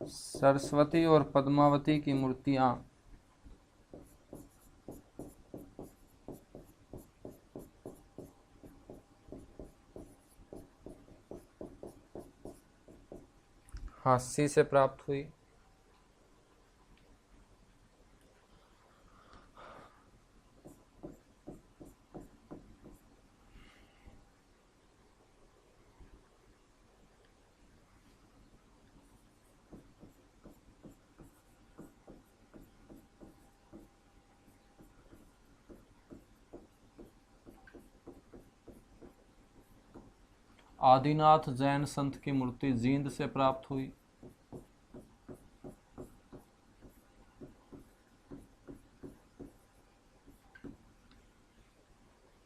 A: सरस्वती और पद्मावती की मूर्तियां हास्य से प्राप्त हुई। आदिनाथ जैन संत की मूर्ति जींद से प्राप्त हुई।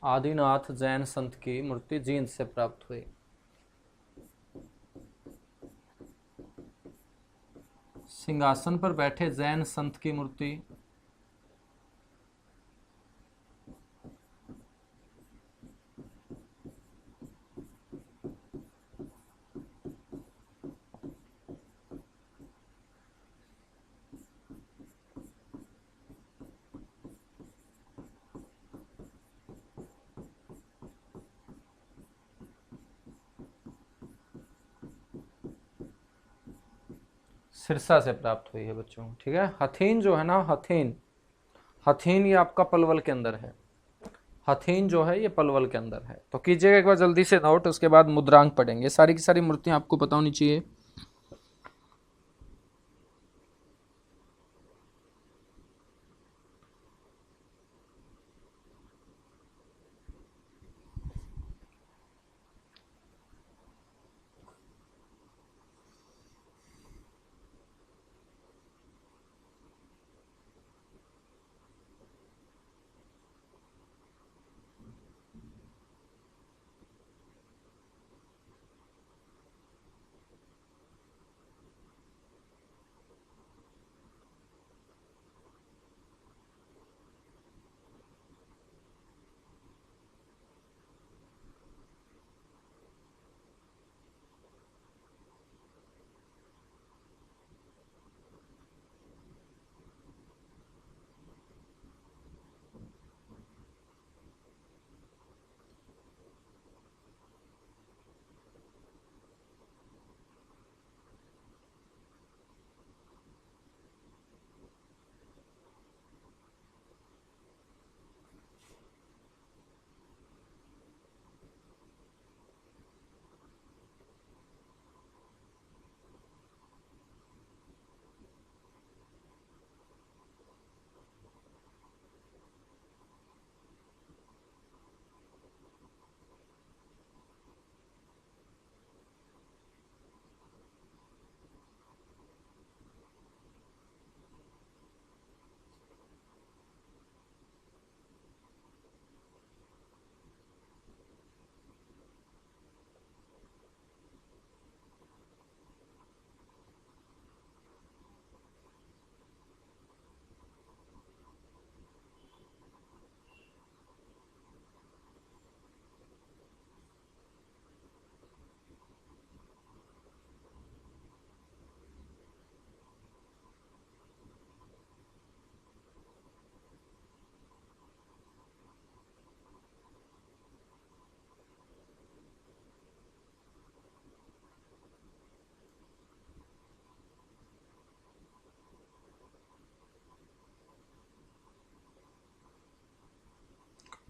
A: आदिनाथ जैन संत की मूर्ति जींद से प्राप्त हुई। सिंहासन पर बैठे जैन संत की मूर्ति सिरसा से प्राप्त हुई है बच्चों, ठीक है। हथीन जो है ना, हथीन, हथीन ये आपका पलवल के अंदर है। हथीन जो है ये पलवल के अंदर है। तो कीजिएगा एक बार जल्दी से नोट, उसके बाद मुद्रांक पढ़ेंगे। सारी की सारी मूर्तियां आपको पता होनी चाहिए।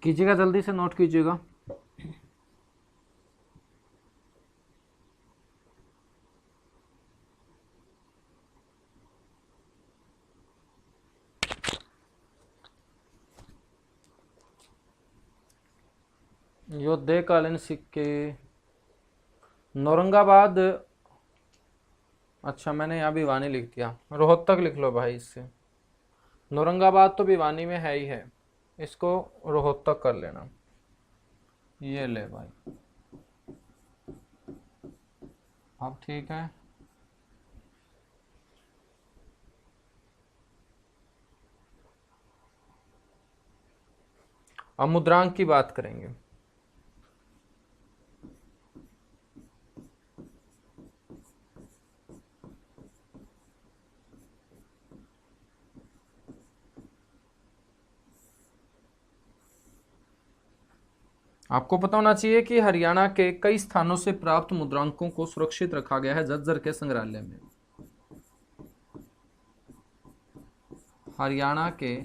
A: कीजिएगा जल्दी से, नोट कीजिएगा। योद्धकालीन सिक्के, औरंगाबाद। अच्छा मैंने यहाँ भिवानी लिख दिया, रोहतक लिख लो भाई इससे। औरंगाबाद तो भिवानी में है ही है, इसको रोहतक कर लेना। ये ले भाई, अब ठीक है। अब मुद्रांक की बात करेंगे। आपको पता होना चाहिए कि हरियाणा के कई स्थानों से प्राप्त मुद्रांकों को सुरक्षित रखा गया है झज्जर के संग्रहालय में। हरियाणा के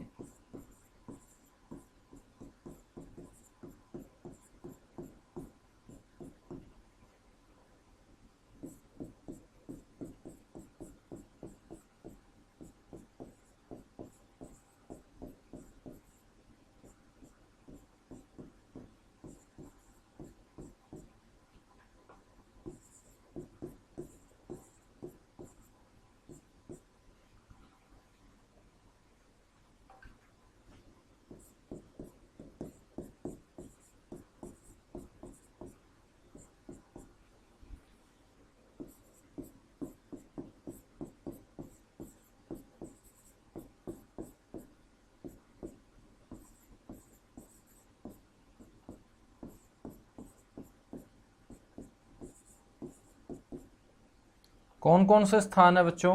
A: कौन कौन से स्थान है बच्चों?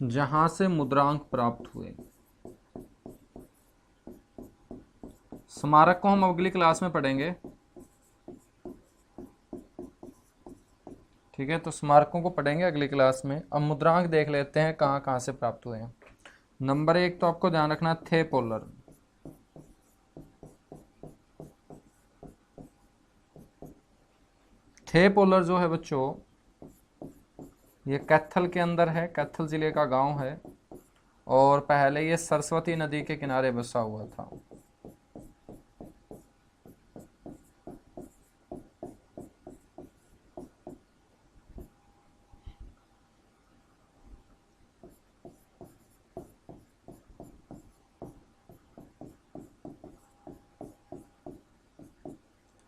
A: जहां से मुद्रांक प्राप्त हुए। स्मारक को हम अगली क्लास में पढ़ेंगे। ठीक है, तो स्मारकों को पढ़ेंगे अगली क्लास में। अब मुद्रांक देख लेते हैं कहाँ कहाँ से प्राप्त हुए हैं। नंबर 1 तो आपको ध्यान रखना, थे पोलर। थे पोलर जो है बच्चों, ये कैथल के अंदर है, कैथल जिले का गांव है, और पहले ये सरस्वती नदी के किनारे बसा हुआ था।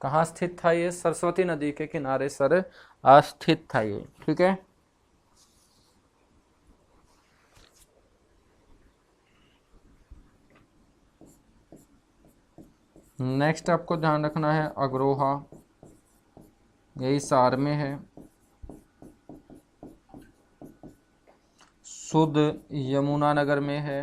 A: कहाँ स्थित था ये? सरस्वती नदी के किनारे सर स्थित था ये। ठीक है, नेक्स्ट आपको ध्यान रखना है अग्रोहा, यही सार में है। सुध यमुनानगर में है।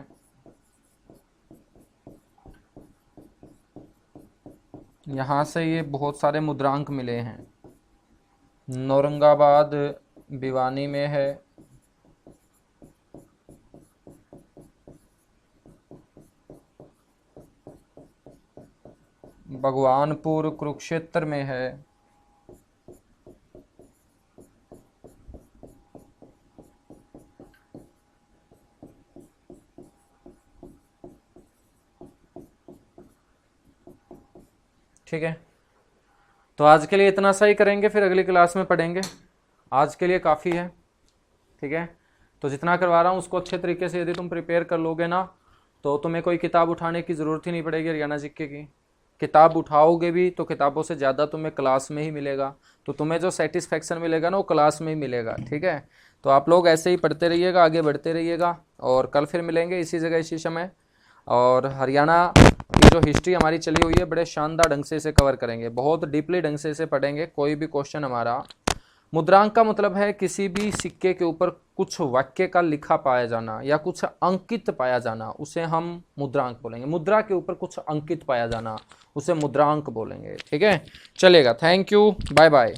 A: यहाँ से ये बहुत सारे मुद्रांक मिले हैं। नौरंगाबाद भिवानी में है। भगवानपुर कुरुक्षेत्र में है। ठीक है, तो आज के लिए इतना सा ही करेंगे, फिर अगली क्लास में पढ़ेंगे। आज के लिए काफ़ी है। ठीक है, तो जितना करवा रहा हूँ उसको अच्छे तरीके से यदि तुम प्रिपेयर कर लोगे ना, तो तुम्हें कोई किताब उठाने की ज़रूरत ही नहीं पड़ेगी हरियाणा जीके की। किताब उठाओगे भी तो किताबों से ज़्यादा तुम्हें क्लास में ही मिलेगा, तो तुम्हें जो सेटिस्फेक्शन मिलेगा ना वो क्लास में ही मिलेगा। ठीक है, तो आप लोग ऐसे ही पढ़ते रहिएगा, आगे बढ़ते रहिएगा, और कल फिर मिलेंगे इसी जगह इसी समय। और हरियाणा की जो हिस्ट्री हमारी चली हुई है बड़े शानदार ढंग से इसे कवर करेंगे, बहुत डीपली ढंग से इसे पढ़ेंगे। कोई भी क्वेश्चन हमारा, मुद्रांक का मतलब है किसी भी सिक्के के ऊपर कुछ वाक्य का लिखा पाया जाना या कुछ अंकित पाया जाना, उसे हम मुद्रांक बोलेंगे। मुद्रा के ऊपर कुछ अंकित पाया जाना उसे मुद्रांक बोलेंगे। ठीक है, चलेगा। Thank you, bye bye.